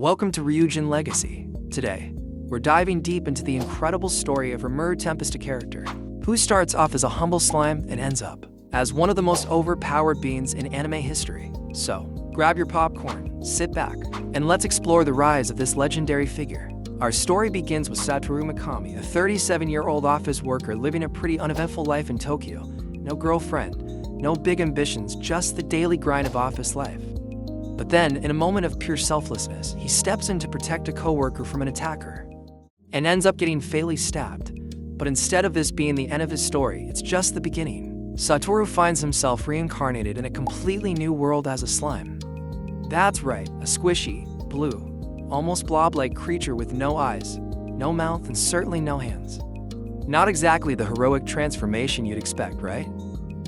Welcome to Ryujin Legacy. Today, we're diving deep into the incredible story of Rimuru Tempest, a character who starts off as a humble slime and ends up as one of the most overpowered beings in anime history. So, grab your popcorn, sit back, and let's explore the rise of this legendary figure. Our story begins with Satoru Mikami, a 37-year-old office worker living a pretty uneventful life in Tokyo. No girlfriend, no big ambitions, just the daily grind of office life. But then, in a moment of pure selflessness, he steps in to protect a coworker from an attacker and ends up getting fatally stabbed. But instead of this being the end of his story, it's just the beginning. Satoru finds himself reincarnated in a completely new world as a slime. That's right, a squishy, blue, almost blob-like creature with no eyes, no mouth, and certainly no hands. Not exactly the heroic transformation you'd expect, right?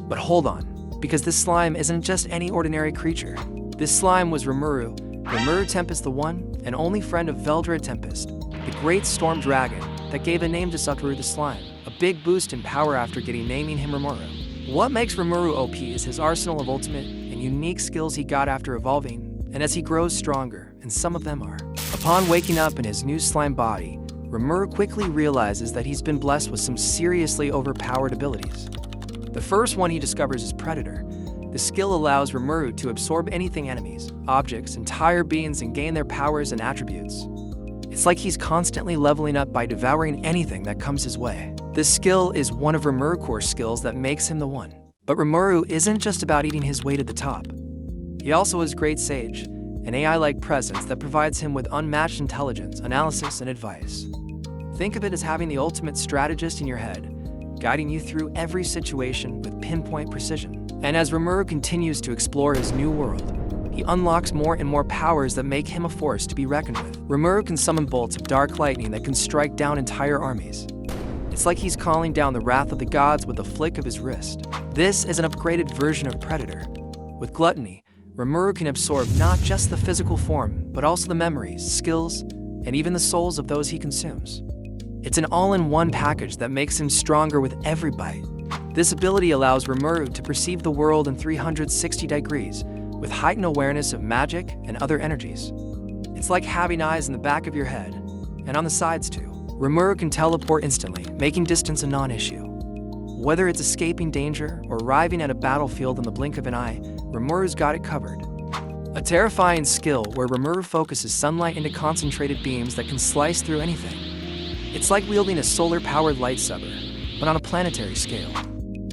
But hold on, because this slime isn't just any ordinary creature. This slime was Rimuru Tempest, the one and only friend of Veldora Tempest, the great storm dragon that gave a name to Satoru the slime, a big boost in power after naming him Rimuru. What makes Rimuru OP is his arsenal of ultimate and unique skills he got after evolving, and as he grows stronger, and some of them are. Upon waking up in his new slime body, Rimuru quickly realizes that he's been blessed with some seriously overpowered abilities. The first one he discovers is Predator. The skill allows Rimuru to absorb anything, enemies, objects, entire beings, and gain their powers and attributes. It's like he's constantly leveling up by devouring anything that comes his way. This skill is one of Rimuru's core skills that makes him the one. But Rimuru isn't just about eating his way to the top. He also has Great Sage, an AI-like presence that provides him with unmatched intelligence, analysis, and advice. Think of it as having the ultimate strategist in your head, guiding you through every situation with pinpoint precision. And as Rimuru continues to explore his new world, he unlocks more and more powers that make him a force to be reckoned with. Rimuru can summon bolts of dark lightning that can strike down entire armies. It's like he's calling down the wrath of the gods with a flick of his wrist. This is an upgraded version of Predator. With Gluttony, Rimuru can absorb not just the physical form, but also the memories, skills, and even the souls of those he consumes. It's an all-in-one package that makes him stronger with every bite. This ability allows Rimuru to perceive the world in 360 degrees, with heightened awareness of magic and other energies. It's like having eyes in the back of your head, and on the sides too. Rimuru can teleport instantly, making distance a non-issue. Whether it's escaping danger or arriving at a battlefield in the blink of an eye, Rimuru's got it covered. A terrifying skill where Rimuru focuses sunlight into concentrated beams that can slice through anything. It's like wielding a solar-powered lightsaber, but on a planetary scale.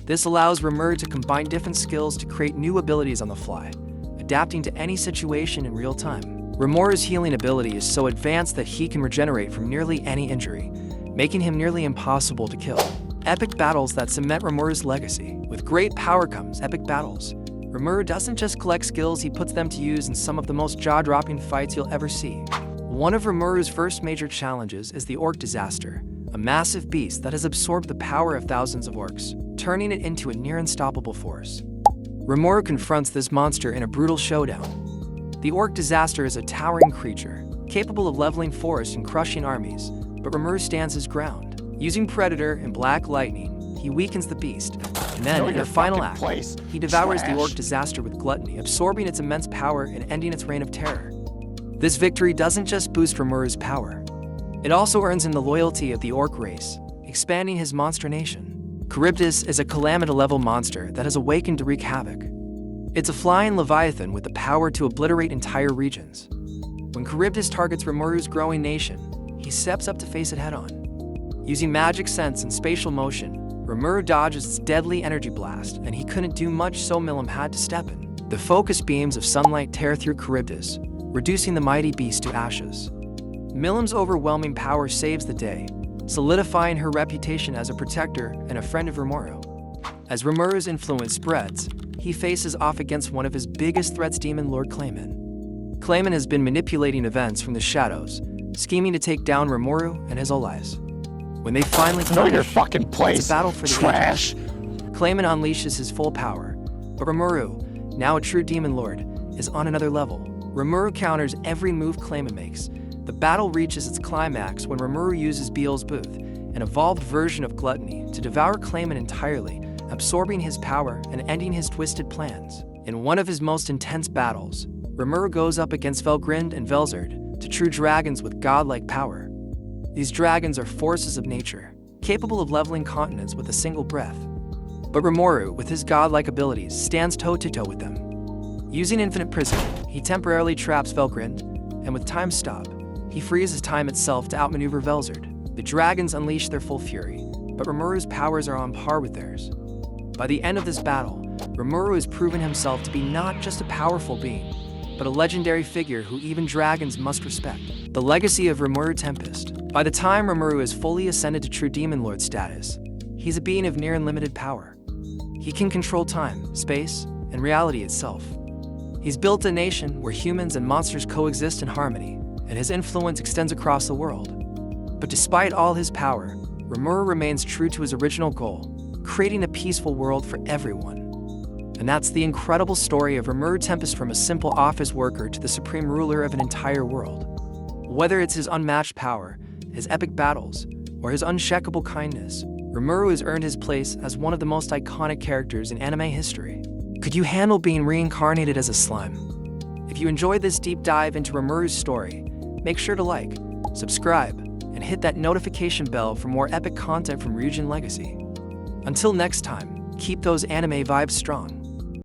This allows Rimuru to combine different skills to create new abilities on the fly, adapting to any situation in real time. Rimuru's healing ability is so advanced that he can regenerate from nearly any injury, making him nearly impossible to kill. Epic battles that cement Rimuru's legacy. With great power comes epic battles. Rimuru doesn't just collect skills, he puts them to use in some of the most jaw-dropping fights you'll ever see. One of Rimuru's first major challenges is the Orc Disaster, a massive beast that has absorbed the power of thousands of orcs, turning it into a near-unstoppable force. Rimuru confronts this monster in a brutal showdown. The Orc Disaster is a towering creature, capable of leveling forests and crushing armies, but Rimuru stands his ground. Using Predator and Black Lightning, he weakens the beast, and then, in the final act, he devours the Orc Disaster with Gluttony, absorbing its immense power and ending its reign of terror. This victory doesn't just boost Rimuru's power, it also earns him the loyalty of the Orc race, expanding his monster nation. Charybdis is a Calamity-level monster that has awakened to wreak havoc. It's a flying leviathan with the power to obliterate entire regions. When Charybdis targets Rimuru's growing nation, he steps up to face it head-on. Using magic sense and spatial motion, Rimuru dodges its deadly energy blast, and he couldn't do much, so Milim had to step in. The focused beams of sunlight tear through Charybdis, reducing the mighty beast to ashes. Milim's overwhelming power saves the day, solidifying her reputation as a protector and a friend of Rimuru. As Rimuru's influence spreads, he faces off against one of his biggest threats, Demon Lord Clayman. Clayman has been manipulating events from the shadows, scheming to take down Rimuru and his allies. When they finally clash, your fucking place, it's a battle for the trash. ages. Clayman unleashes his full power, but Rimuru, now a true Demon Lord, is on another level. Rimuru counters every move Clayman makes. The battle reaches its climax when Rimuru uses Beelzebooth, an evolved version of Gluttony, to devour Clayman entirely, absorbing his power and ending his twisted plans. In one of his most intense battles, Rimuru goes up against Velgrind and Velzard, to true dragons with godlike power. These dragons are forces of nature, capable of leveling continents with a single breath. But Rimuru, with his godlike abilities, stands toe-to-toe with them. Using infinite prison, he temporarily traps Velgrind, and with Time Stop, he freezes time itself to outmaneuver Velzard. The dragons unleash their full fury, but Rimuru's powers are on par with theirs. By the end of this battle, Rimuru has proven himself to be not just a powerful being, but a legendary figure who even dragons must respect. The legacy of Rimuru Tempest. By the time Rimuru is fully ascended to true Demon Lord status, he's a being of near unlimited power. He can control time, space, and reality itself. He's built a nation where humans and monsters coexist in harmony, and his influence extends across the world. But despite all his power, Rimuru remains true to his original goal, creating a peaceful world for everyone. And that's the incredible story of Rimuru Tempest, from a simple office worker to the supreme ruler of an entire world. Whether it's his unmatched power, his epic battles, or his unshakable kindness, Rimuru has earned his place as one of the most iconic characters in anime history. Could you handle being reincarnated as a slime? If you enjoyed this deep dive into Rimuru's story, make sure to like, subscribe, and hit that notification bell for more epic content from Ryujin Legacy. Until next time, keep those anime vibes strong.